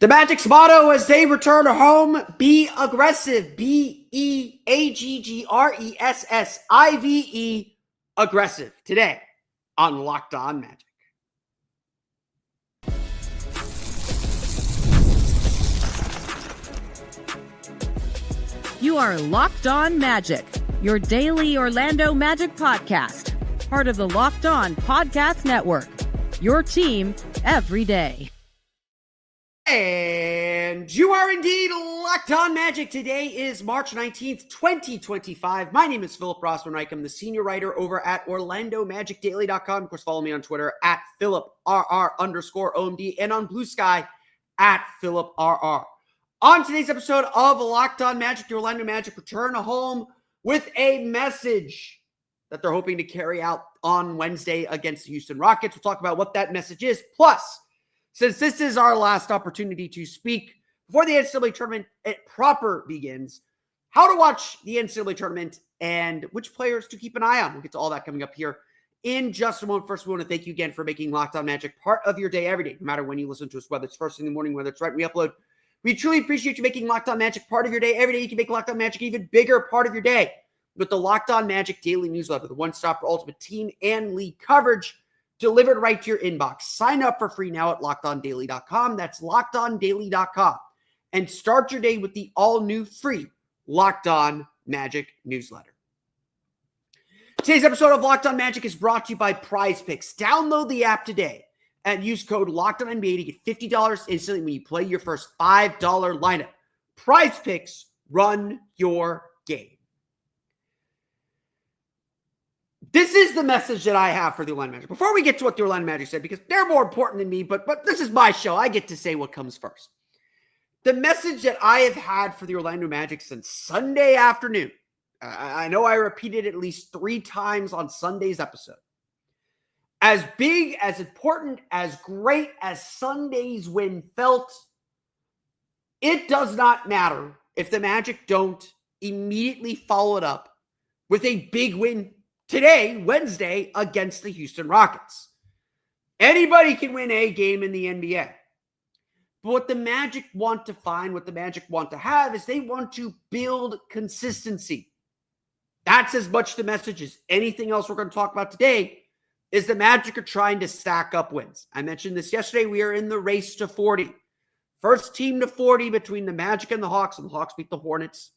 The Magic's motto as they return home, be aggressive. BEAGGRESSIVE, aggressive. Today on Locked On Magic. You are Locked On Magic, your daily Orlando Magic podcast. Part of the Locked On Podcast Network. Your team every day. And you are indeed Locked On Magic. Today is March 19th, 2025. My name is Philip Rossman-Reich. I'm the senior writer over at OrlandoMagicDaily.com. Of course, follow me on Twitter at PhilipRR_OMD and on Blue Sky at PhilipRR. On today's episode of Locked On Magic, the Orlando Magic return home with a message that they're hoping to carry out on Wednesday against the Houston Rockets. We'll talk about what that message is. Plus, since this is our last opportunity to speak before the NCAA Tournament proper begins, how to watch the NCAA Tournament and which players to keep an eye on. We'll get to all that coming up here in just a moment. First, we want to thank you again for making Locked On Magic part of your day every day, no matter when you listen to us, whether it's first thing in the morning, whether it's right when we upload. We truly appreciate you making Locked On Magic part of your day every day. You can make Locked On Magic an even bigger part of your day with the Locked On Magic Daily Newsletter, the one-stop for ultimate team and league coverage delivered right to your inbox. Sign up for free now at LockedOnDaily.com. That's LockedOnDaily.com. And start your day with the all-new free Locked On Magic Newsletter. Today's episode of Locked On Magic is brought to you by Prize Picks. Download the app today and use code LOCKEDONNBA to get $50 instantly when you play your first $5 lineup. Prize Picks, run your game. This is the message that I have for the Orlando Magic. Before we get to what the Orlando Magic said, because they're more important than me, but this is my show. I get to say what comes first. The message that I have had for the Orlando Magic since Sunday afternoon, I know I repeated it at least 3 times on Sunday's episode. As big, as important, as great as Sunday's win felt, it does not matter if the Magic don't immediately follow it up with a big win today, Wednesday, against the Houston Rockets. Anybody can win a game in the NBA. But what the Magic want to find, what the Magic want to have, is they want to build consistency. That's as much the message as anything else we're going to talk about today, is the Magic are trying to stack up wins. I mentioned this yesterday. We are in the race to 40. First team to 40 between the Magic and the Hawks beat the Hornets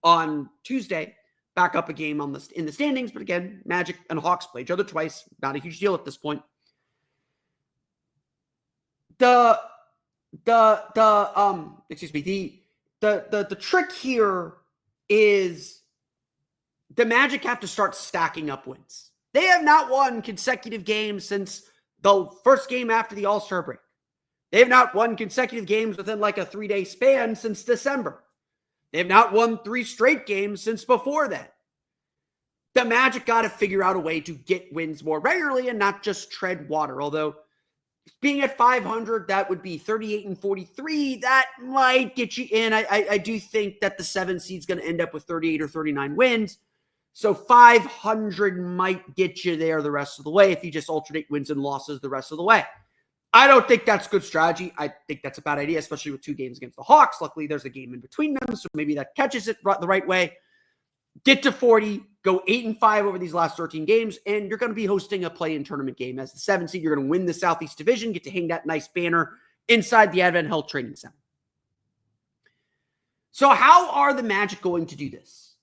on Tuesday. Back up a game in the standings, but again, Magic and Hawks play each other twice. Not a huge deal at this point. The trick here is the Magic have to start stacking up wins. They have not won consecutive games since the first game after the All-Star break. They have not won consecutive games within like a 3-day span since December. They have not won 3 straight games since before that. The Magic got to figure out a way to get wins more regularly and not just tread water. Although being at 500, that would be 38-43. That might get you in. I do think that the 7 seed is going to end up with 38 or 39 wins. So 500 might get you there the rest of the way if you just alternate wins and losses the rest of the way. I don't think that's good strategy. I think that's a bad idea, especially with 2 games against the Hawks. Luckily, there's a game in between them, so maybe that catches it the right way. Get to 40, go 8-5 over these last 13 games, and you're going to be hosting a play-in tournament game. As the 7th seed, you're going to win the Southeast Division, get to hang that nice banner inside the Advent Health Training Center. So how are the Magic going to do this?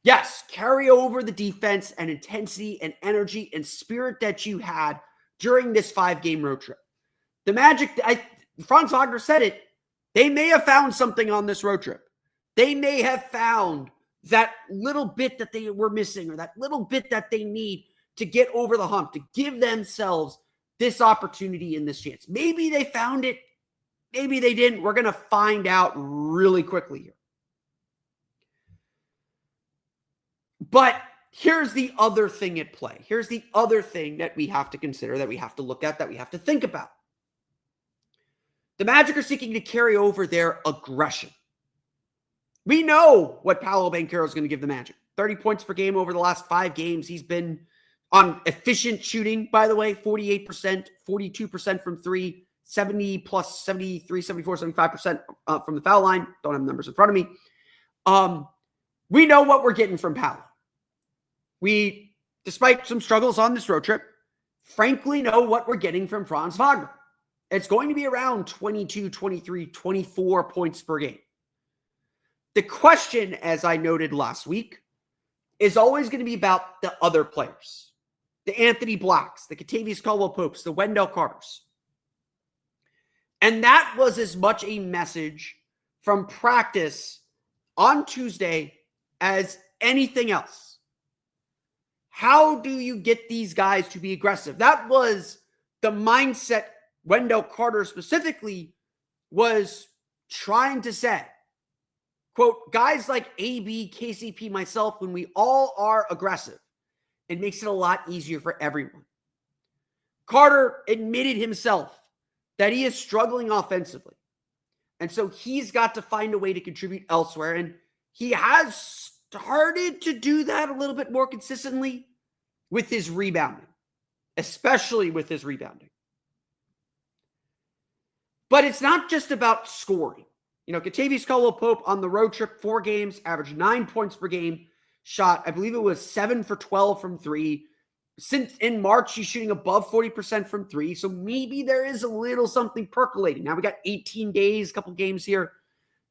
Yes, carry over the defense and intensity and energy and spirit that you had during this 5-game road trip. The Magic, Franz Wagner said it, they may have found something on this road trip. They may have found that little bit that they were missing or that little bit that they need to get over the hump, to give themselves this opportunity and this chance. Maybe they found it. Maybe they didn't. We're going to find out really quickly here. But here's the other thing at play. Here's the other thing that we have to consider, that we have to look at, that we have to think about. The Magic are seeking to carry over their aggression. We know what Paolo Banchero is going to give the Magic. 30 points per game over the last 5 games. He's been on efficient shooting, by the way, 48%, 42% from 3, 70 plus 73, 74, 75% from the foul line. Don't have numbers in front of me. We know what we're getting from Paolo. We, despite some struggles on this road trip, frankly know what we're getting from Franz Wagner. It's going to be around 22, 23, 24 points per game. The question, as I noted last week, is always going to be about the other players. The Anthony Blacks, the Kentavious Caldwell-Popes, the Wendell Carters. And that was as much a message from practice on Tuesday as anything else. How do you get these guys to be aggressive? That was the mindset Wendell Carter specifically was trying to say. Quote, guys like AB, KCP, myself, when we all are aggressive, it makes it a lot easier for everyone. Carter admitted himself that he is struggling offensively. And so he's got to find a way to contribute elsewhere. And he has started to do that a little bit more consistently with his rebounding, especially with his rebounding. But it's not just about scoring. You know, Kentavious Caldwell-Pope on the road trip, 4 games, averaged 9 points per game, shot, I believe it was 7 for 12 from 3. Since in March, he's shooting above 40% from 3. So maybe there is a little something percolating. Now we got 18 days, a couple games here.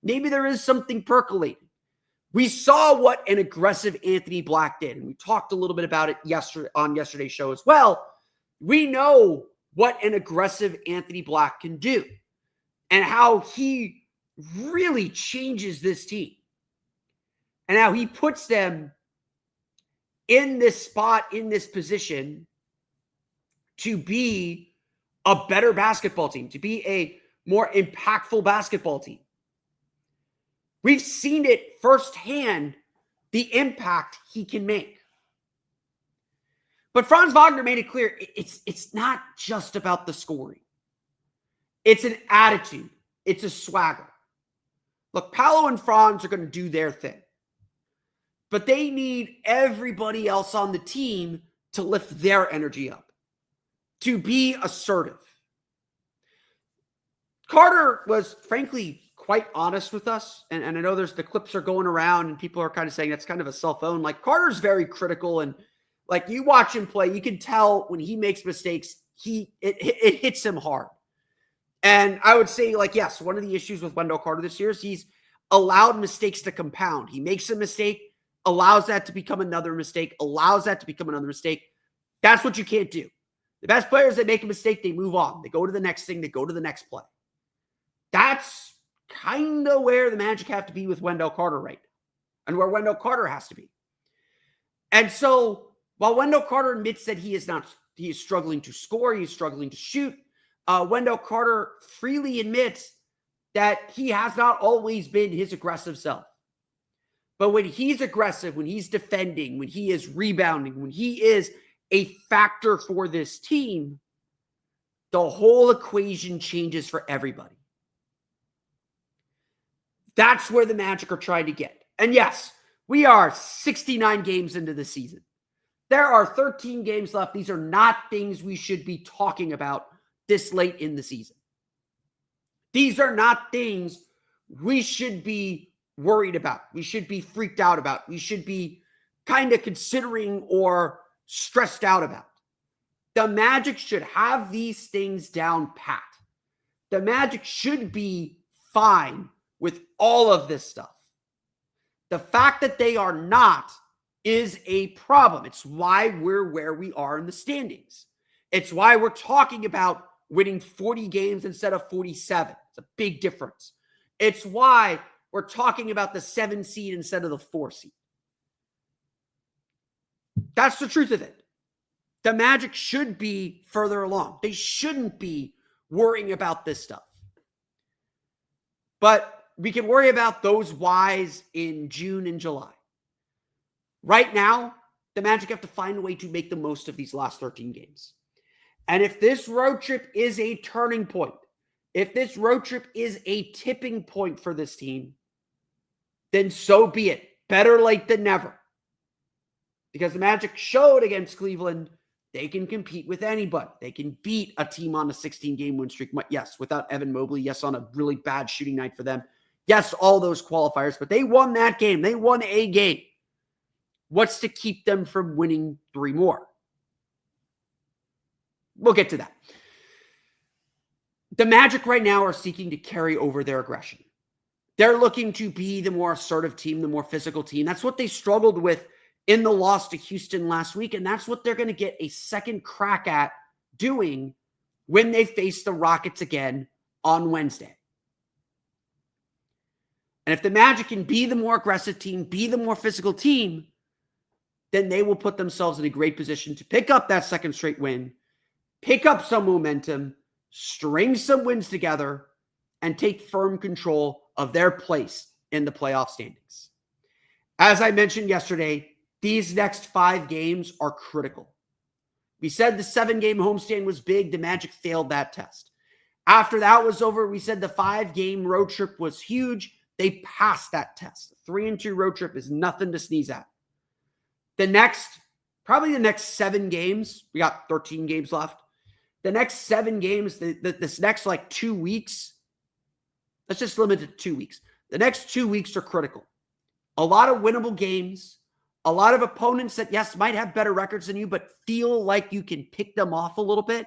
Maybe there is something percolating. We saw what an aggressive Anthony Black did, and we talked a little bit about it yesterday on yesterday's show as well. We know what an aggressive Anthony Black can do and how he really changes this team and how he puts them in this spot, in this position to be a better basketball team, to be a more impactful basketball team. We've seen it firsthand, the impact he can make. But Franz Wagner made it clear, it's not just about the scoring. It's an attitude. It's a swagger. Look, Paolo and Franz are going to do their thing. But they need everybody else on the team to lift their energy up, to be assertive. Carter was, frankly, quite honest with us. And I know there's the clips are going around and people are kind of saying that's kind of a cell phone. Like, Carter's very critical. And like, you watch him play, you can tell when he makes mistakes, it hits him hard. And I would say, like, yes, one of the issues with Wendell Carter this year is he's allowed mistakes to compound. He makes a mistake, allows that to become another mistake, allows that to become another mistake. That's what you can't do. The best players that make a mistake, they move on. They go to the next thing. They go to the next play. That's kind of where the Magic have to be with Wendell Carter right now, and where Wendell Carter has to be. And so while Wendell Carter admits that he is struggling to score, he's struggling to shoot, Wendell Carter freely admits that he has not always been his aggressive self. But when he's aggressive, when he's defending, when he is rebounding, when he is a factor for this team, the whole equation changes for everybody. That's where the Magic are trying to get. And yes, we are 69 games into the season. There are 13 games left. These are not things we should be talking about this late in the season. These are not things we should be worried about. We should be freaked out about. We should be kind of considering or stressed out about. The Magic should have these things down pat. The Magic should be fine with all of this stuff. The fact that they are not is a problem. It's why we're where we are in the standings. It's why we're talking about winning 40 games instead of 47. It's a big difference. It's why we're talking about the 7 seed instead of the 4 seed. That's the truth of it. The Magic should be further along. They shouldn't be worrying about this stuff. But we can worry about those whys in June and July. Right now, the Magic have to find a way to make the most of these last 13 games. And if this road trip is a turning point, if this road trip is a tipping point for this team, then so be it. Better late than never. Because the Magic showed against Cleveland They can compete with anybody. They can beat a team on a 16-game win streak. Yes, without Evan Mobley. Yes, on a really bad shooting night for them. Yes, all those qualifiers, but they won that game. They won a game. What's to keep them from winning 3 more? We'll get to that. The Magic right now are seeking to carry over their aggression. They're looking to be the more assertive team, the more physical team. That's what they struggled with in the loss to Houston last week, and that's what they're going to get a second crack at doing when they face the Rockets again on Wednesday. And if the Magic can be the more aggressive team, be the more physical team, then they will put themselves in a great position to pick up that second straight win, pick up some momentum, string some wins together, and take firm control of their place in the playoff standings. As I mentioned yesterday, these next 5 games are critical. We said the 7-game homestand was big. The Magic failed that test. After that was over, we said the 5-game road trip was huge. They passed that test. 3-2 road trip is nothing to sneeze at. Probably the next 7 games, we got 13 games left. The next 7 games, this next 2 weeks, let's just limit it to 2 weeks. The next 2 weeks are critical. A lot of winnable games, a lot of opponents that, yes, might have better records than you, but feel like you can pick them off a little bit.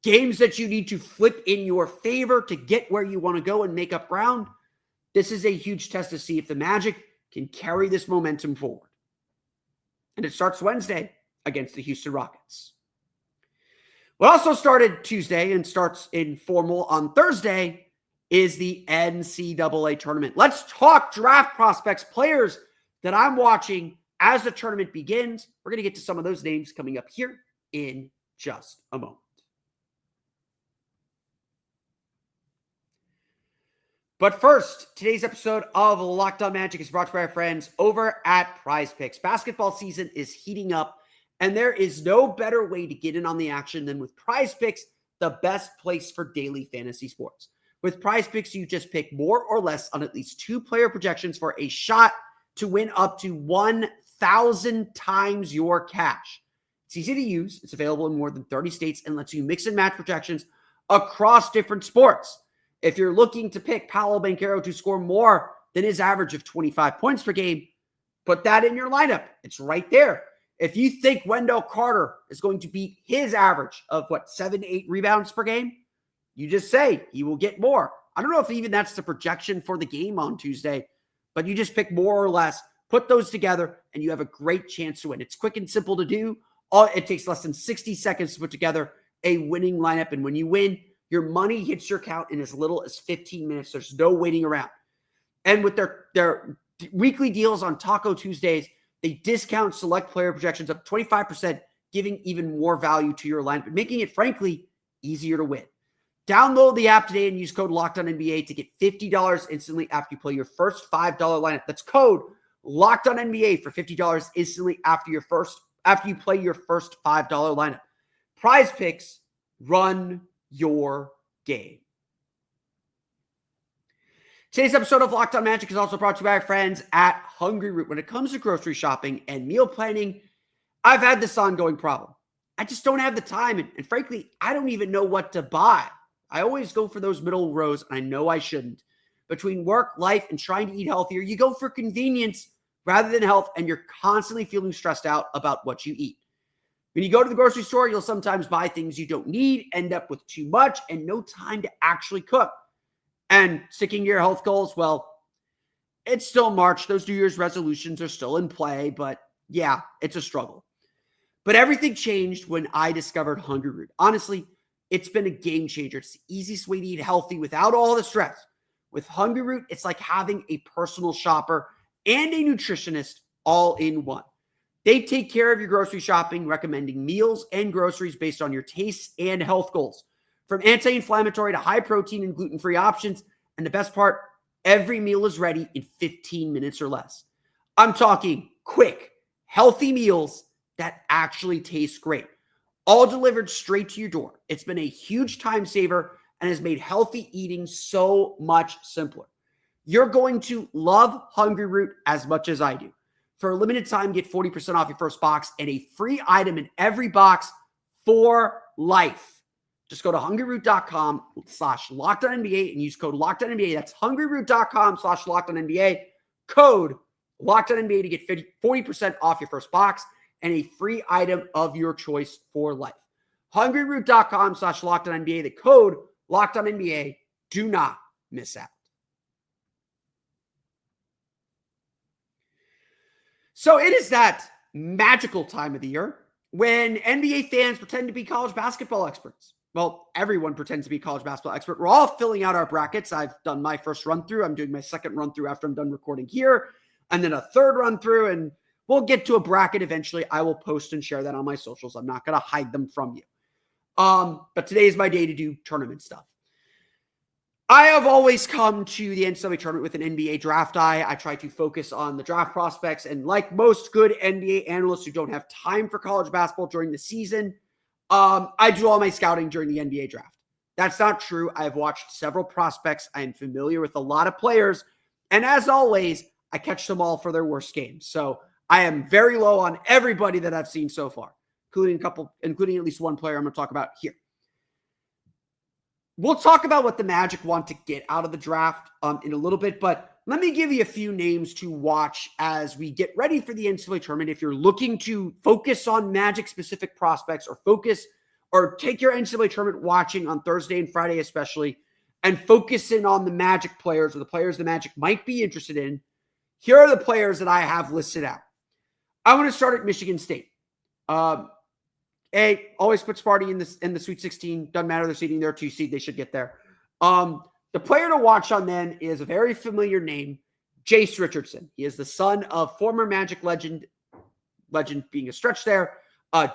Games that you need to flip in your favor to get where you want to go and make up ground. This is a huge test to see if the Magic can carry this momentum forward. And it starts Wednesday against the Houston Rockets. What also started Tuesday and starts in formal on Thursday is the NCAA Tournament. Let's talk draft prospects, players that I'm watching as the tournament begins. We're going to get to some of those names coming up here in just a moment. But first, today's episode of Locked On Magic is brought to you by our friends over at Prize Picks. Basketball season is heating up, and there is no better way to get in on the action than with Prize Picks, the best place for daily fantasy sports. With Prize Picks, you just pick more or less on at least 2 player projections for a shot to win up to 1,000 times your cash. It's easy to use. It's available in more than 30 states and lets you mix and match projections across different sports. If you're looking to pick Paolo Banchero to score more than his average of 25 points per game, put that in your lineup. It's right there. If you think Wendell Carter is going to beat his average of 7 to 8 rebounds per game, you just say he will get more. I don't know if even that's the projection for the game on Tuesday, but you just pick more or less, put those together, and you have a great chance to win. It's quick and simple to do. It takes less than 60 seconds to put together a winning lineup, and when you win, your money hits your account in as little as 15 minutes. There's no waiting around. And with their weekly deals on Taco Tuesdays, they discount select player projections up 25%, giving even more value to your lineup, making it, frankly, easier to win. Download the app today and use code LOCKEDONNBA to get $50 instantly after you play your first $5 lineup. That's code LOCKEDONNBA for $50 instantly after you play your first $5 lineup. Prize Picks, run your game. Today's episode of Locked On Magic is also brought to you by our friends at Hungry Root. When it comes to grocery shopping and meal planning, I've had this ongoing problem. I just don't have the time, and frankly, I don't even know what to buy. I always go for those middle rows, and I know I shouldn't. Between work, life, and trying to eat healthier, you go for convenience rather than health, and you're constantly feeling stressed out about what you eat. When you go to the grocery store, you'll sometimes buy things you don't need, end up with too much, and no time to actually cook. And sticking to your health goals, well, it's still March. Those New Year's resolutions are still in play, but yeah, it's a struggle. But everything changed when I discovered Hungry Root. Honestly, it's been a game changer. It's the easiest way to eat healthy without all the stress. With Hungry Root, it's like having a personal shopper and a nutritionist all in one. They take care of your grocery shopping, recommending meals and groceries based on your tastes and health goals. From anti-inflammatory to high protein and gluten-free options. And the best part, every meal is ready in 15 minutes or less. I'm talking quick, healthy meals that actually taste great. All delivered straight to your door. It's been a huge time saver and has made healthy eating so much simpler. You're going to love Hungry Root as much as I do. For a limited time, get 40% off your first box and a free item in every box for life. Just go to hungryroot.com/LockedOnNBA and use code LockedOnNBA. That's hungryroot.com/LockedOnNBA. Code LockedOnNBA to get 40% off your first box and a free item of your choice for life. hungryroot.com/LockedOnNBA. The code LockedOnNBA. Do not miss out. So it is that magical time of the year when NBA fans pretend to be college basketball experts. Well, everyone pretends to be a college basketball expert. We're all filling out our brackets. I've done my first run through. I'm doing my second run through after I'm done recording here, and then a third run through, and we'll get to a bracket eventually. I will post and share that on my socials. I'm not going to hide them from you. But today is my day to do tournament stuff. I have always come to the NCAA tournament with an NBA draft eye. I try to focus on the draft prospects. And like most good NBA analysts who don't have time for college basketball during the season, I do all my scouting during the NBA draft. That's not true. I've watched several prospects. I am familiar with a lot of players. And as always, I catch them all for their worst games. So I am very low on everybody that I've seen so far, including at least one player I'm going to talk about here. We'll talk about what the Magic want to get out of the draft in a little bit, but let me give you a few names to watch as we get ready for the NCAA tournament. If you're looking to focus on Magic-specific prospects or take your NCAA tournament watching on Thursday and Friday especially, and focus in on the Magic players or the players the Magic might be interested in, here are the players that I have listed out. I want to start at Michigan State. Always put Sparty in the Sweet 16. Doesn't matter they're seeding their 2 seed. They should get there. The player to watch on them is a very familiar name, Jace Richardson. He is the son of former Magic legend being a stretch there,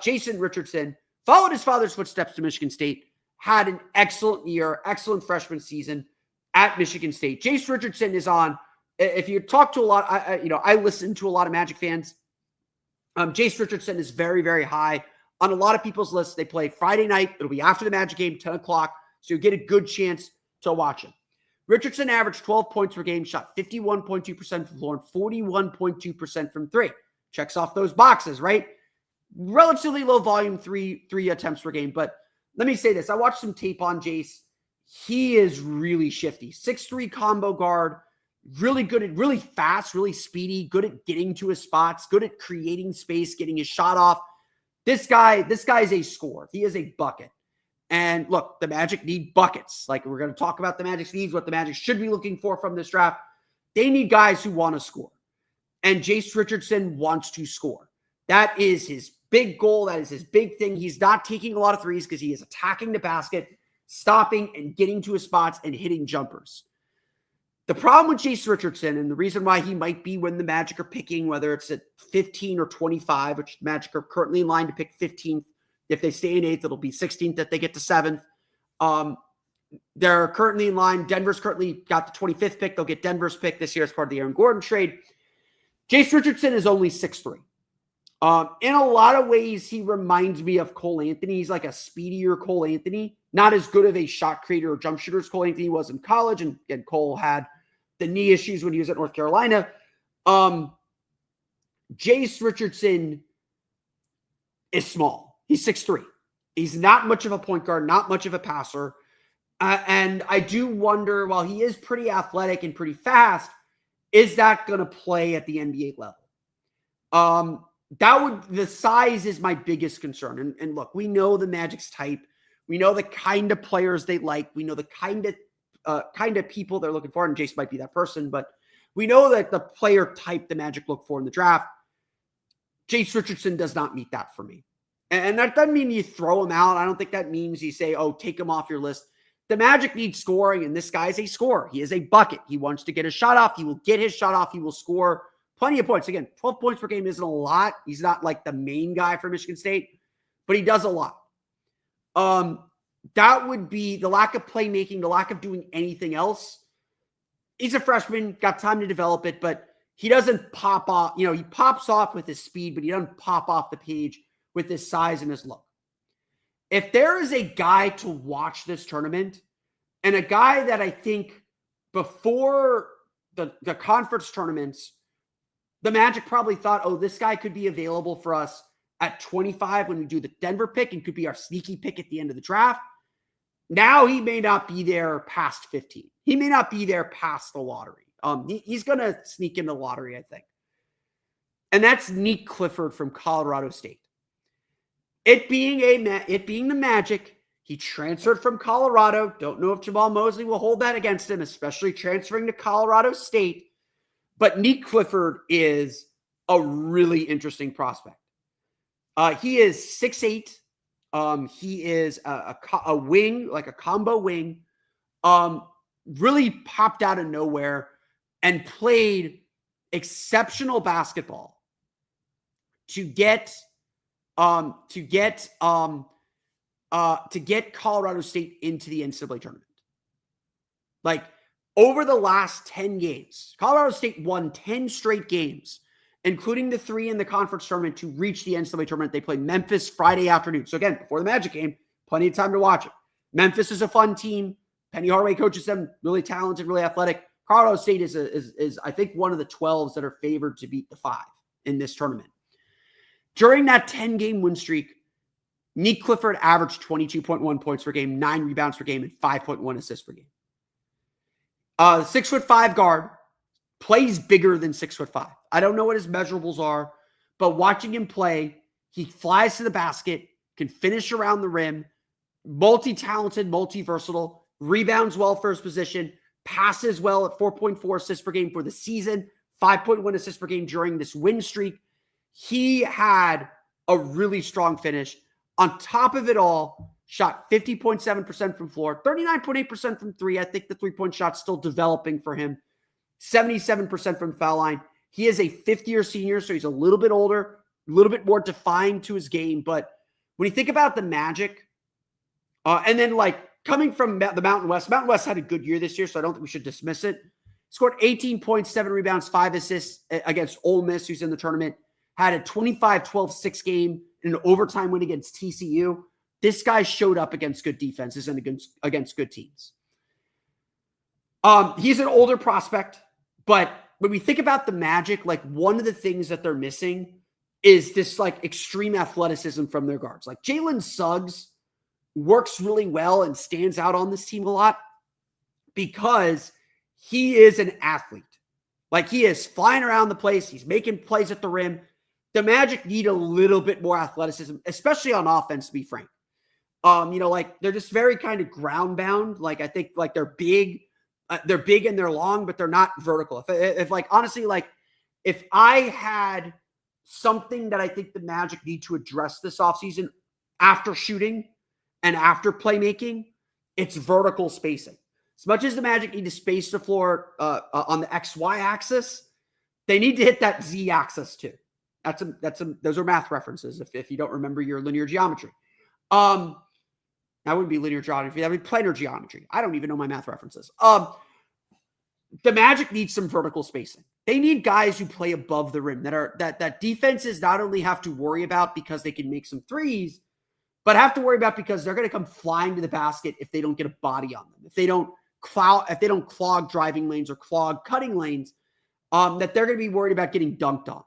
Jason Richardson. Followed his father's footsteps to Michigan State. Had an excellent year, excellent freshman season at Michigan State. Jace Richardson is on. If you talk to a lot, I listen to a lot of Magic fans. Jace Richardson is very, very high on a lot of people's lists. They play Friday night. It'll be after the Magic game, 10 o'clock. So you get a good chance to watch him. Richardson averaged 12 points per game, shot 51.2% from the floor and 41.2% from three. Checks off those boxes, right? Relatively low volume, three attempts per game. But let me say this. I watched some tape on Jace. He is really shifty. 6'3" combo guard. Really good at, really fast, really speedy, good at getting to his spots, good at creating space, getting his shot off. This guy is a scorer. He is a bucket. And look, the Magic need buckets. Like we're going to talk about the Magic's needs, what the Magic should be looking for from this draft. They need guys who want to score. And Jace Richardson wants to score. That is his big goal. That is his big thing. He's not taking a lot of threes because he is attacking the basket, stopping and getting to his spots and hitting jumpers. The problem with Jace Richardson, and the reason why he might be when the Magic are picking, whether it's at 15 or 25, which the Magic are currently in line to pick 15th. If they stay in 8th, it'll be 16th that they get to 7th. They're currently in line. Denver's currently got the 25th pick. They'll get Denver's pick this year as part of the Aaron Gordon trade. Jace Richardson is only 6'3". In a lot of ways, he reminds me of Cole Anthony. He's like a speedier Cole Anthony. Not as good of a shot creator or jump shooter as Cole Anthony was in college. And again, Cole had the knee issues when he was at North Carolina. Jace Richardson is small. He's 6'3". He's not much of a point guard, not much of a passer. And I do wonder, while he is pretty athletic and pretty fast, is that going to play at the NBA level? The size is my biggest concern. And look, we know the Magic's type. We know the kind of players they like. We know the kind of people they're looking for. And Jace might be that person, but we know that the player type the Magic look for in the draft. Jace Richardson does not meet that for me. And that doesn't mean you throw him out. I don't think that means you say, oh, take him off your list. The Magic needs scoring, and this guy's a scorer. He is a bucket. He wants to get a shot off. He will get his shot off. He will score plenty of points. Again, 12 points per game isn't a lot. He's not like the main guy for Michigan State, but he does a lot. That would be the lack of playmaking, the lack of doing anything else. He's a freshman, got time to develop it, but he doesn't pop off. You know, he pops off with his speed, but he doesn't pop off the page with his size and his look. If there is a guy to watch this tournament, and a guy that I think before the conference tournaments the Magic probably thought, oh, this guy could be available for us at 25 when we do the Denver pick and could be our sneaky pick at the end of the draft. Now he may not be there past 15. He may not be there past the lottery. He's going to sneak in the lottery, I think. And that's Nique Clifford from Colorado State. It being the Magic, he transferred from Colorado. Don't know if Jamal Mosley will hold that against him, especially transferring to Colorado State. But Nique Clifford is a really interesting prospect. He is 6'8". He is a wing, like a combo wing. Really popped out of nowhere and played exceptional basketball to get Colorado State into the NCAA tournament. Like, over the last 10 games, Colorado State won 10 straight games, including the 3 in the conference tournament to reach the NCAA tournament. They played Memphis Friday afternoon. So again, before the Magic game, plenty of time to watch it. Memphis is a fun team. Penny Hardaway coaches them, really talented, really athletic. Colorado State is I think, one of the 12s that are favored to beat the 5 in this tournament. During that 10-game win streak, Nique Clifford averaged 22.1 points per game, 9 rebounds per game, and 5.1 assists per game. 6'5" guard, plays bigger than 6'5". I don't know what his measurables are, but watching him play, he flies to the basket, can finish around the rim, multi-talented, multi-versatile, rebounds well for his position, passes well at 4.4 assists per game for the season, 5.1 assists per game during this win streak. He had a really strong finish. On top of it all, shot 50.7% from floor, 39.8% from 3. I think the 3-point shot's still developing for him. 77% from the foul line. He is a fifth-year senior, so he's a little bit older, a little bit more defined to his game. But when you think about the Magic, and then like coming from the Mountain West had a good year this year, so I don't think we should dismiss it. Scored 18 points, 7 rebounds, 5 assists against Ole Miss, who's in the tournament. Had a 25-12-6 game in an overtime win against TCU. This guy showed up against good defenses and against good teams. He's an older prospect, but when we think about the Magic, like, one of the things that they're missing is this like extreme athleticism from their guards. Like, Jalen Suggs works really well and stands out on this team a lot because he is an athlete. Like, he is flying around the place. He's making plays at the rim. The Magic need a little bit more athleticism, especially on offense, to be frank. Like, they're just very kind of ground bound. Like, I think like they're big and they're long, but they're not vertical. If like, honestly, like, if I had something that I think the Magic need to address this offseason after shooting and after playmaking, it's vertical spacing. As much as the Magic need to space the floor on the XY axis, they need to hit that Z axis too. Those are math references if you don't remember your linear geometry. That wouldn't be linear geometry. That would be planar geometry. I don't even know my math references. The Magic needs some vertical spacing. They need guys who play above the rim that defenses not only have to worry about because they can make some threes, but have to worry about because they're going to come flying to the basket if they don't get a body on them. If they don't clog driving lanes or clog cutting lanes, that they're going to be worried about getting dunked on.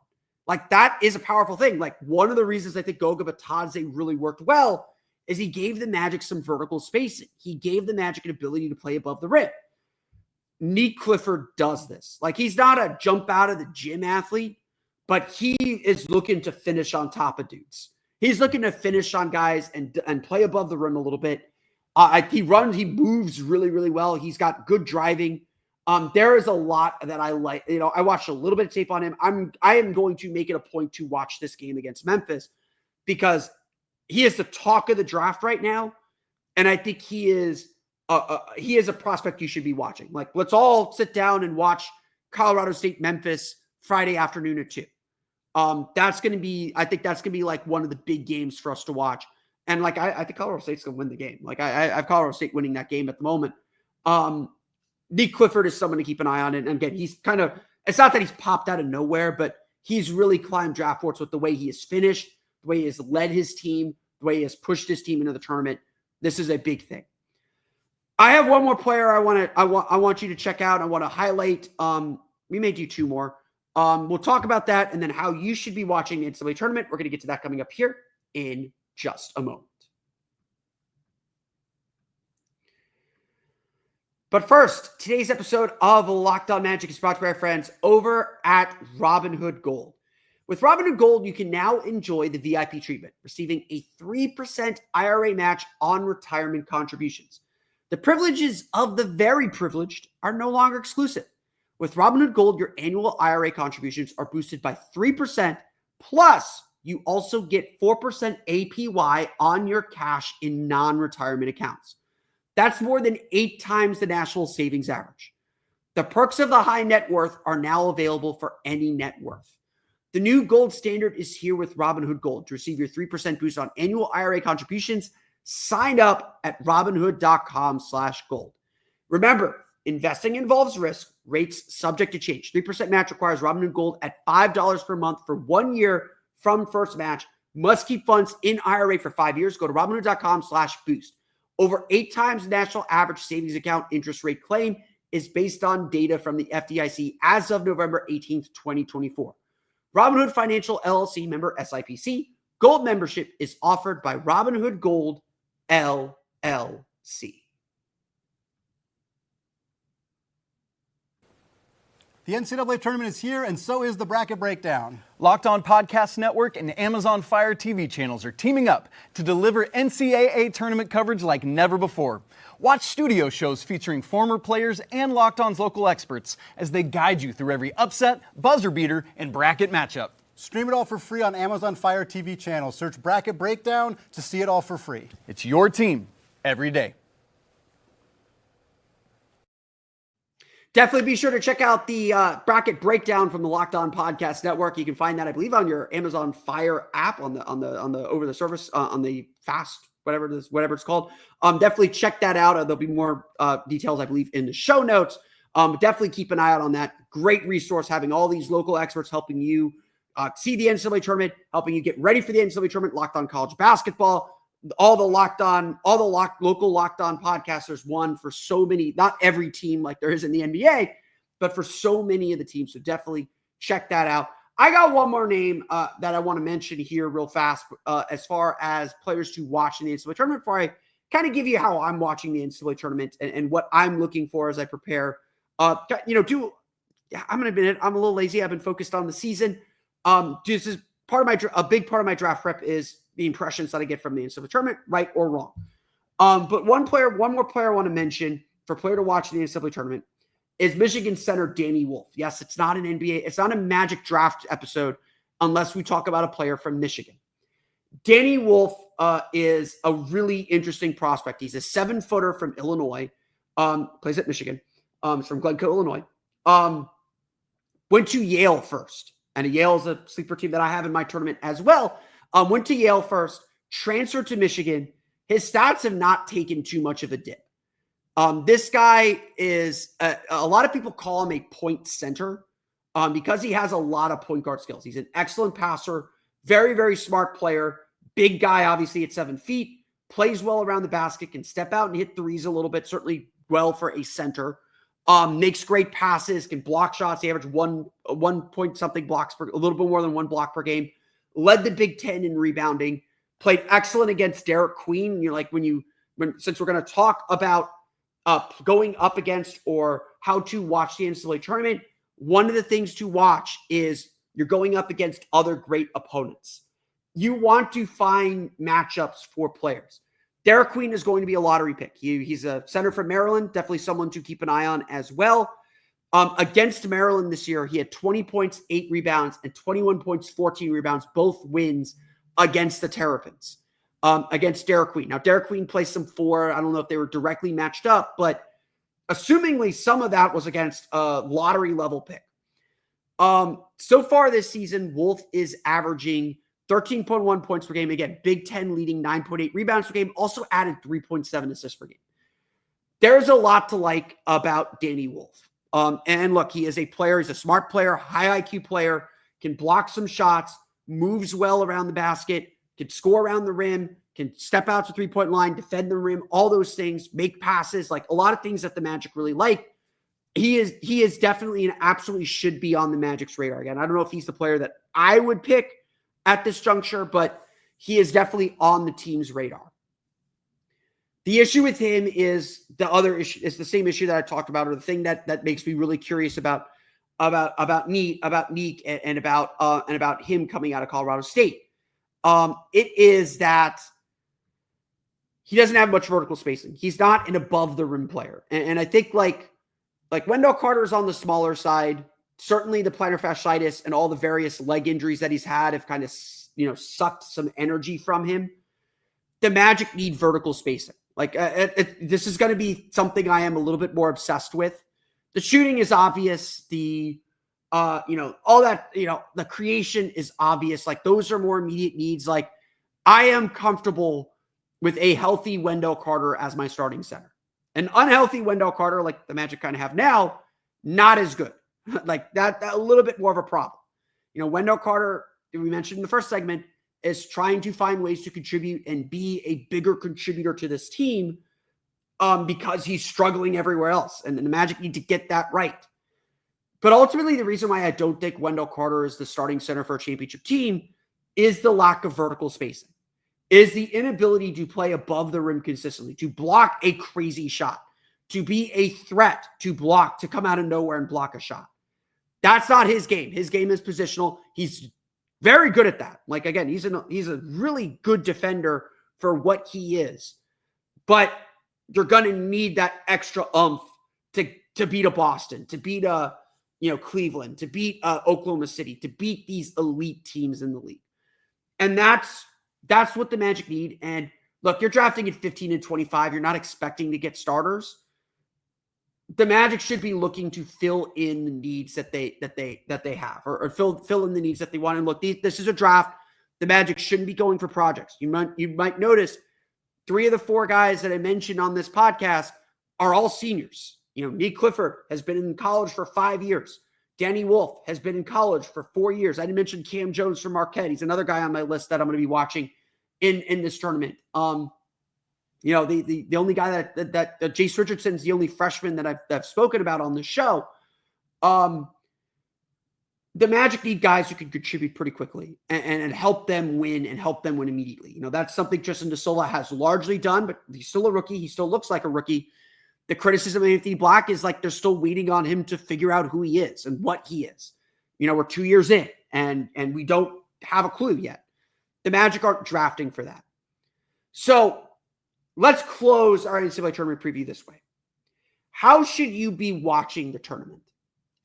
Like, that is a powerful thing. Like, one of the reasons I think Goga Bitadze really worked well is he gave the Magic some vertical spacing. He gave the Magic an ability to play above the rim. Nique Clifford does this. Like, he's not a jump out of the gym athlete, but he is looking to finish on top of dudes. He's looking to finish on guys and play above the rim a little bit. He moves really, really well. He's got good driving. There is a lot that I like. I watched a little bit of tape on him. I am going to make it a point to watch this game against Memphis because he is the talk of the draft right now. And I think he is a prospect you should be watching. Like, let's all sit down and watch Colorado State Memphis Friday afternoon at 2. I think that's going to be like one of the big games for us to watch. And like, I think Colorado State's going to win the game. Like, I have Colorado State winning that game at the moment. Nique Clifford is someone to keep an eye on. And again, he's it's not that he's popped out of nowhere, but he's really climbed draft boards with the way he has finished, the way he has led his team, the way he has pushed his team into the tournament. This is a big thing. I have one more player I want you to check out. I want to highlight. We may do 2 more. We'll talk about that and then how you should be watching the NCAA tournament. We're going to get to that coming up here in just a moment. But first, today's episode of Locked On Magic is brought to you by our friends over at Robinhood Gold. With Robinhood Gold, you can now enjoy the VIP treatment, receiving a 3% IRA match on retirement contributions. The privileges of the very privileged are no longer exclusive. With Robinhood Gold, your annual IRA contributions are boosted by 3%, plus you also get 4% APY on your cash in non-retirement accounts. That's more than 8 times the national savings average. The perks of the high net worth are now available for any net worth. The new gold standard is here with Robinhood Gold. To receive your 3% boost on annual IRA contributions, sign up at Robinhood.com/gold. Remember, investing involves risk. Rates subject to change. 3% match requires Robinhood Gold at $5 per month for 1 year from first match. Must keep funds in IRA for 5 years. Go to Robinhood.com/boost. Over 8 times the national average savings account interest rate claim is based on data from the FDIC as of November 18th, 2024. Robinhood Financial LLC, member SIPC. Gold membership is offered by Robinhood Gold LLC. The NCAA Tournament is here, and so is the Bracket Breakdown. Locked On Podcast Network and Amazon Fire TV channels are teaming up to deliver NCAA Tournament coverage like never before. Watch studio shows featuring former players and Locked On's local experts as they guide you through every upset, buzzer beater, and bracket matchup. Stream it all for free on Amazon Fire TV channel. Search Bracket Breakdown to see it all for free. It's your team every day. Definitely be sure to check out the bracket breakdown from the Locked On Podcast Network. You can find that, I believe, on your Amazon Fire app on the over the service on the Fast whatever it's called. Definitely check that out. There'll be more details, I believe, in the show notes. But definitely keep an eye out on that. Great resource, having all these local experts helping you see the NCAA tournament, helping you get ready for the NCAA tournament. Locked On College Basketball. All the local Locked On podcasters won for so many, not every team like there is in the NBA, but for so many of the teams. So definitely check that out. I got one more name that I want to mention here real fast as far as players to watch in the NCAA tournament before I kind of give you how I'm watching the NCAA tournament and what I'm looking for as I prepare. I'm going to admit it, I'm a little lazy. I've been focused on the season. This is a big part of my draft prep is the impressions that I get from the NCAA tournament, right or wrong. But one more player I want to mention for player to watch in the NCAA tournament is Michigan center Danny Wolf. Yes, it's not an NBA, it's not a Magic draft episode unless we talk about a player from Michigan. Danny Wolf is a really interesting prospect. He's a 7-footer from Illinois, plays at Michigan. He's from Glencoe, Illinois. Went to Yale first, and Yale is a sleeper team that I have in my tournament as well. Went to Yale first, transferred to Michigan. His stats have not taken too much of a dip. This guy is, a lot of people call him a point center because he has a lot of point guard skills. He's an excellent passer, very, very smart player, big guy, obviously at 7 feet, plays well around the basket, can step out and hit threes a little bit, certainly well for a center. Makes great passes, can block shots. He averaged 1 point something blocks a little bit more than 1 block per game. Led the Big Ten in rebounding, played excellent against Derek Queen. You're like, since we're going to talk about going up against or how to watch the NCAA tournament, one of the things to watch is you're going up against other great opponents. You want to find matchups for players. Derek Queen is going to be a lottery pick. He's a center from Maryland, definitely someone to keep an eye on as well. Against Maryland this year, he had 20 points, 8 rebounds, and 21 points, 14 rebounds, both wins against the Terrapins, against Derek Queen. Now, Derek Queen plays some 4. I don't know if they were directly matched up, but assumingly some of that was against a lottery-level pick. So far this season, Wolf is averaging 13.1 points per game. Again, Big Ten leading 9.8 rebounds per game, also added 3.7 assists per game. There's a lot to like about Danny Wolf. And look, he is a player. He's a smart player, high IQ player, can block some shots, moves well around the basket, can score around the rim, can step out to 3-point line, defend the rim, all those things, make passes, like a lot of things that the Magic really like. he is definitely and absolutely should be on the Magic's radar again. I don't know if he's the player that I would pick at this juncture, but he is definitely on the team's radar. The issue with him is the other issue. It's the same issue that I talked about, or the thing that makes me really curious about Nique and about him coming out of Colorado State. It is that he doesn't have much vertical spacing. He's not an above the rim player, and I think like Wendell Carter is on the smaller side. Certainly, the plantar fasciitis and all the various leg injuries that he's had have kind of sucked some energy from him. The Magic need vertical spacing. This is going to be something I am a little bit more obsessed with. The shooting is obvious. The all that, the creation is obvious. Like, those are more immediate needs. Like, I am comfortable with a healthy Wendell Carter as my starting center. An unhealthy Wendell Carter, like the Magic kind of have now, not as good. Like that a little bit more of a problem. Wendell Carter, we mentioned in the first segment, is trying to find ways to contribute and be a bigger contributor to this team because he's struggling everywhere else. And the Magic need to get that right. But ultimately, the reason why I don't think Wendell Carter is the starting center for a championship team is the lack of vertical spacing, is the inability to play above the rim consistently, to block a crazy shot, to be a threat, to block, to come out of nowhere and block a shot. That's not his game. His game is positional. He's very good at that. Like, again, he's a really good defender for what he is. But you're going to need that extra oomph to beat a Boston, to beat a Cleveland, to beat Oklahoma City, to beat these elite teams in the league. And that's what the Magic need. And look, you're drafting at 15 and 25. You're not expecting to get starters. The Magic should be looking to fill in the needs that they have, or fill in the needs that they want. And look, this is a draft. The Magic shouldn't be going for projects. You might notice 3 of the 4 guys that I mentioned on this podcast are all seniors. Nique Clifford has been in college for 5 years. Danny Wolf has been in college for 4 years. I didn't mention Cam Jones from Marquette. He's another guy on my list that I'm going to be watching in this tournament. The only guy that Jace Richardson is the only freshman that I've spoken about on the show. The Magic need guys who can contribute pretty quickly and help them win immediately. That's something Tristan DeSola has largely done, but he's still a rookie. He still looks like a rookie. The criticism of Anthony Black is like they're still waiting on him to figure out who he is and what he is. We're 2 years in and we don't have a clue yet. The Magic aren't drafting for that. So let's close our NCAA tournament preview this way. How should you be watching the tournament?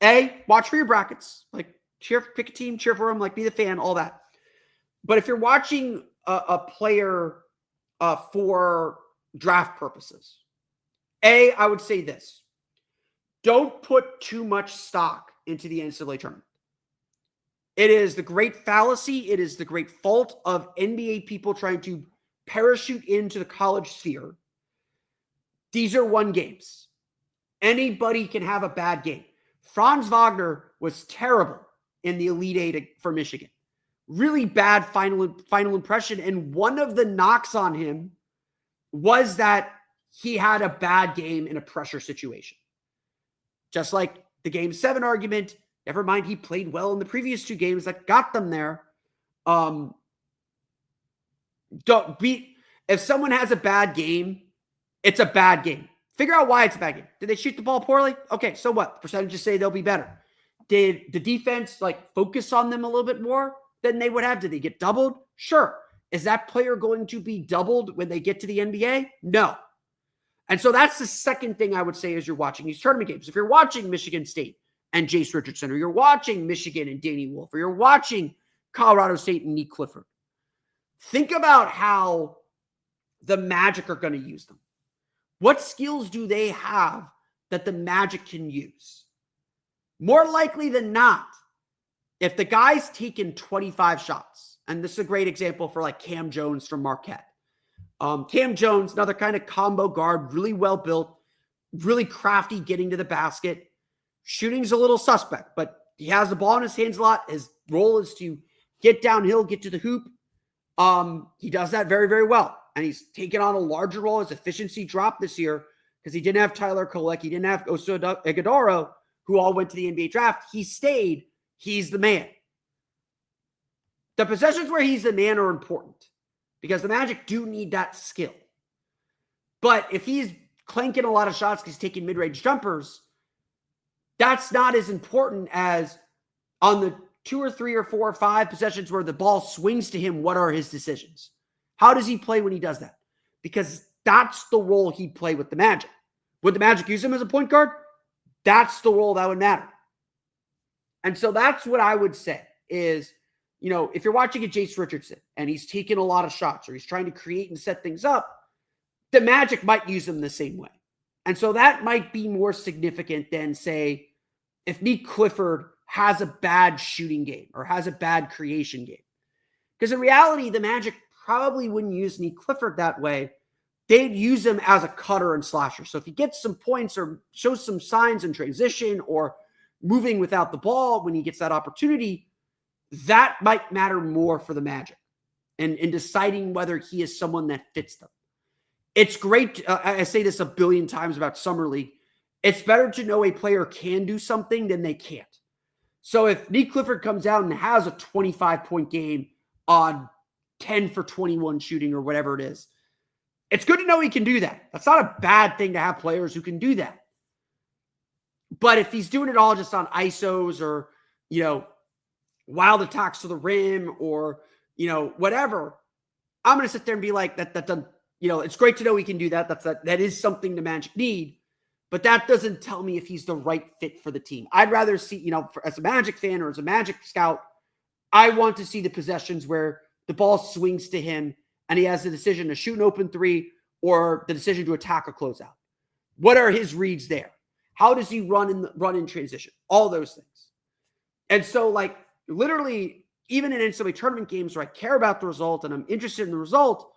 A, watch for your brackets. Like, pick a team, cheer for them, like, be the fan, all that. But if you're watching a player for draft purposes, A, I would say this. Don't put too much stock into the NCAA tournament. It is the great fallacy. It is the great fault of NBA people trying to parachute into the college sphere. These are 1 games. Anybody can have a bad game. Franz Wagner was terrible in the Elite Eight for Michigan. Really bad final impression. And one of the knocks on him was that he had a bad game in a pressure situation. Just like the Game 7 argument, never mind, he played well in the previous 2 games that got them there. If someone has a bad game, it's a bad game. Figure out why it's a bad game. Did they shoot the ball poorly? Okay, so what? The percentages say they'll be better. Did the defense focus on them a little bit more than they would have? Did they get doubled? Sure. Is that player going to be doubled when they get to the NBA? No. And so that's the second thing I would say as you're watching these tournament games. If you're watching Michigan State and Jace Richardson, or you're watching Michigan and Danny Wolf, or you're watching Colorado State and Nique Clifford, think about how the Magic are going to use them. What skills do they have that the Magic can use? More likely than not, if the guy's taken 25 shots, and this is a great example for Cam Jones from Marquette. Cam Jones, another kind of combo guard, really well built, really crafty getting to the basket. Shooting's a little suspect, but he has the ball in his hands a lot. His role is to get downhill, get to the hoop. He does that very, very well. And he's taken on a larger role. His efficiency dropped this year because he didn't have Tyler Kolek, he didn't have Oso Ighodaro, who all went to the NBA draft. He stayed. He's the man. The possessions where he's the man are important because the Magic do need that skill. But if he's clanking a lot of shots because he's taking mid-range jumpers, that's not as important as on the 2 or 3 or 4 or 5 possessions where the ball swings to him. What are his decisions? How does he play when he does that? Because that's the role he'd play with the Magic. Would the Magic use him as a point guard? That's the role that would matter. And so that's what I would say is, if you're watching a Jace Richardson and he's taking a lot of shots or he's trying to create and set things up, the Magic might use him the same way. And so that might be more significant than, say, if Nique Clifford has a bad shooting game or has a bad creation game. Because in reality, the Magic probably wouldn't use Nique Clifford that way. They'd use him as a cutter and slasher. So if he gets some points or shows some signs in transition or moving without the ball when he gets that opportunity, that might matter more for the Magic and in deciding whether he is someone that fits them. It's great. I say this a billion times about Summer League. It's better to know a player can do something than they can't. So if Nique Clifford comes out and has a 25-point game on 10 for 21 shooting or whatever it is, it's good to know he can do that. That's not a bad thing to have players who can do that. But if he's doing it all just on ISOs or, wild attacks to the rim or, whatever, I'm going to sit there and be like, that doesn't, it's great to know he can do that. That is something the Magic need, but that doesn't tell me if he's the right fit for the team. I'd rather see, as a Magic fan or as a Magic scout, I want to see the possessions where the ball swings to him and he has the decision to shoot an open three or the decision to attack a closeout. What are his reads there? How does he run in transition? All those things. And so, literally, even in NCAA tournament games where I care about the result and I'm interested in the result,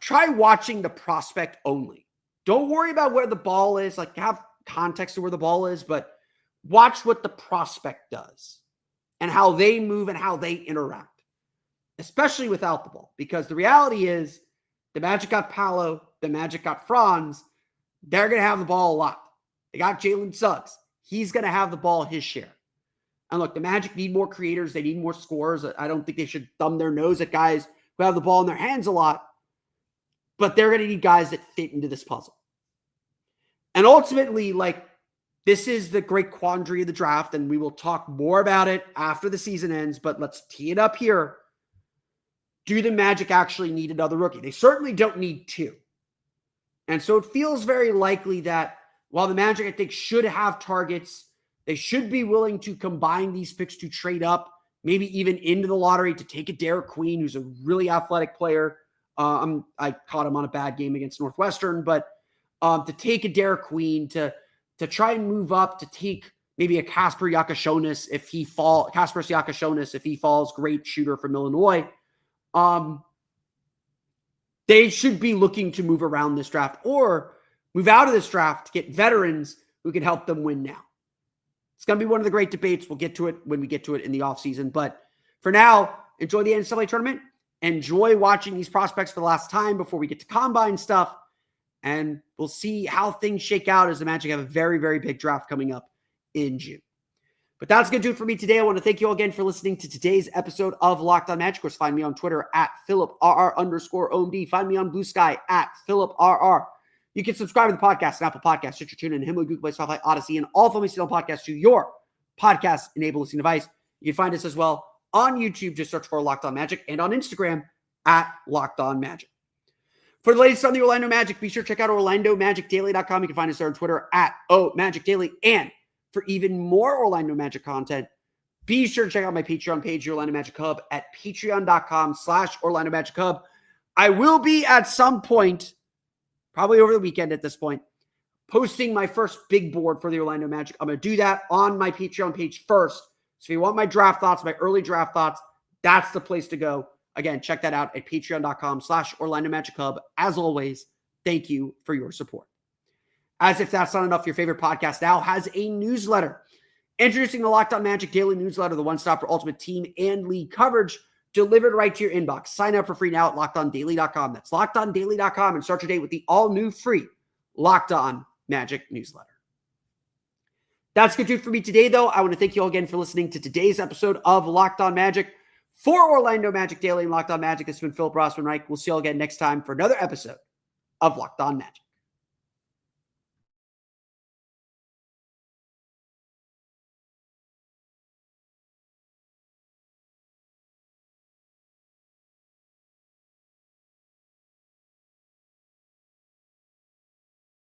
try watching the prospect only. Don't worry about where the ball is. Have context of where the ball is, but watch what the prospect does and how they move and how they interact, especially without the ball. Because the reality is the Magic got Paolo, the Magic got Franz. They're going to have the ball a lot. They got Jalen Suggs. He's going to have the ball his share. And look, the Magic need more creators. They need more scorers. I don't think they should thumb their nose at guys who have the ball in their hands a lot. But they're going to need guys that fit into this puzzle. And ultimately, this is the great quandary of the draft, and we will talk more about it after the season ends, but let's tee it up here. Do the Magic actually need another rookie? They certainly don't need 2. And so it feels very likely that while the Magic, I think, should have targets, they should be willing to combine these picks to trade up, maybe even into the lottery to take a Derek Queen, who's a really athletic player. I caught him on a bad game against Northwestern, but to take a Derek Queen, to try and move up, to take maybe a Kasper Siakis if he falls, great shooter from Illinois. They should be looking to move around this draft or move out of this draft to get veterans who can help them win now. It's going to be one of the great debates. We'll get to it when we get to it in the offseason. But for now, enjoy the NCAA tournament. Enjoy watching these prospects for the last time before we get to combine stuff. And we'll see how things shake out as the Magic have a very, very big draft coming up in June. But that's going to do it for me today. I want to thank you all again for listening to today's episode of Locked On Magic. Of course, find me on Twitter at PhilipRR_OMD. Find me on Blue Sky at PhilipRR. You can subscribe to the podcast on Apple Podcasts, Stitcher, TuneIn, Himalaya, Google Play, Spotify, Odyssey, and all Filming Steel podcasts to your podcast-enabled listening device. You can find us as well on YouTube. Just search for Locked On Magic, and on Instagram at Locked On Magic. For the latest on the Orlando Magic, be sure to check out OrlandoMagicDaily.com. You can find us there on Twitter at OMagicDaily. And for even more Orlando Magic content, be sure to check out my Patreon page, the Orlando Magic Hub, at patreon.com/Orlando Magic Hub. I will be at some point, probably over the weekend at this point, posting my first big board for the Orlando Magic. I'm going to do that on my Patreon page first. So if you want my draft thoughts, my early draft thoughts, that's the place to go. Again, check that out at patreon.com/Orlando Magic Hub. As always, thank you for your support. As if that's not enough, your favorite podcast now has a newsletter. Introducing the Locked On Magic Daily Newsletter, the one-stop for ultimate team and league coverage. delivered right to your inbox. Sign up for free now at LockedOnDaily.com. That's LockedOnDaily.com and start your day with the all-new free Locked On Magic newsletter. That's going to do it for me today, though. I want to thank you all again for listening to today's episode of Locked On Magic. For Orlando Magic Daily and Locked On Magic, this has been Philip Rossman-Reich. We'll see you all again next time for another episode of Locked On Magic.